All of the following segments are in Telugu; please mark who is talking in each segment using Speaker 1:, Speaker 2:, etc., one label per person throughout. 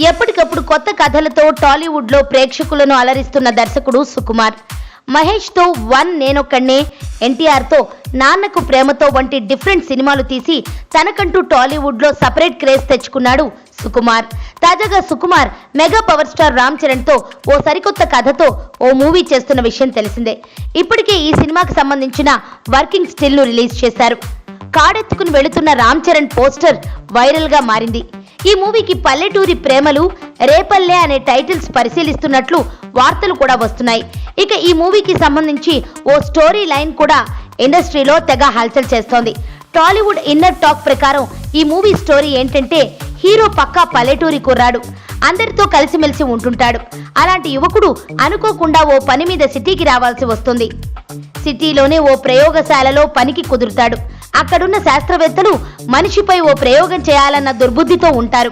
Speaker 1: ఎప్పటికప్పుడు కొత్త కథలతో టాలీవుడ్ లో ప్రేక్షకులను అలరిస్తున్న దర్శకుడు సుకుమార్. మహేష్ తో వన్ నేనొక్కడ్నే, ఎన్టీఆర్ తో నాన్నకు ప్రేమతో వంటి డిఫరెంట్ సినిమాలు తీసి తనకంటూ టాలీవుడ్ లో సపరేట్ క్రేజ్ తెచ్చుకున్నాడు సుకుమార్. తాజాగా Sukumar mega power star Ram Charan తో ఓ సరికొత్త కథతో ఓ మూవీ చేస్తున్న విషయం తెలిసిందే. ఇప్పటికే ఈ సినిమాకి సంబంధించిన వర్కింగ్ స్టిల్ ను రిలీజ్ చేశారు. కాడెత్తుకుని వెళుతున్న రామ్ చరణ్ పోస్టర్ వైరల్ గా మారింది. ఈ మూవీకి పల్లెటూరి ప్రేమలు, రేపల్లె అనే టైటిల్స్ పరిశీలిస్తున్నట్లు వార్తలు కూడా వస్తున్నాయి. ఇక ఈ మూవీకి సంబంధించి ఓ స్టోరీ లైన్ కూడా ఇండస్ట్రీలో తెగ హల్చల్ చేస్తోంది. టాలీవుడ్ ఇన్నర్ టాక్ ప్రకారం ఈ మూవీ స్టోరీ ఏంటంటే, హీరో పక్కా పల్లెటూరి కుర్రాడు, అందరితో కలిసిమెలిసి ఉంటుంటాడు. అలాంటి యువకుడు అనుకోకుండా ఓ పని మీద సిటీకి రావాల్సి వస్తుంది. సిటీలోనే ఓ ప్రయోగశాలలో పనికి కుదురుతాడు. అక్కడున్న శాస్త్రవేత్తలు మనిషిపై ఓ ప్రయోగం చేయాలన్న దుర్బుద్ధితో ఉంటారు.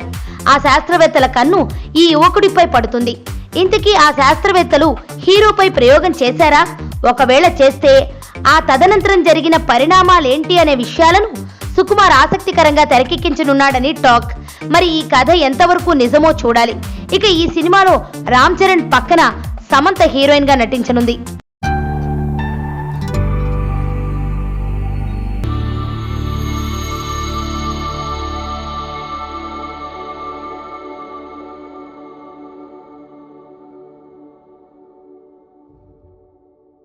Speaker 1: ఆ శాస్త్రవేత్తల కన్ను ఈ యువకుడిపై పడుతుంది. ఇంతకీ ఆ శాస్త్రవేత్తలు హీరోపై ప్రయోగం చేశారా? ఒకవేళ చేస్తే ఆ తదనంతరం జరిగిన పరిణామాలేంటి అనే విషయాలను సుకుమార్ ఆసక్తికరంగా తెరకెక్కించనున్నాడని టాక్. మరి ఈ కథ ఎంతవరకు నిజమో చూడాలి. ఇక ఈ సినిమాలో రామ్ చరణ్ పక్కన సమంత హీరోయిన్ గా నటించనుంది.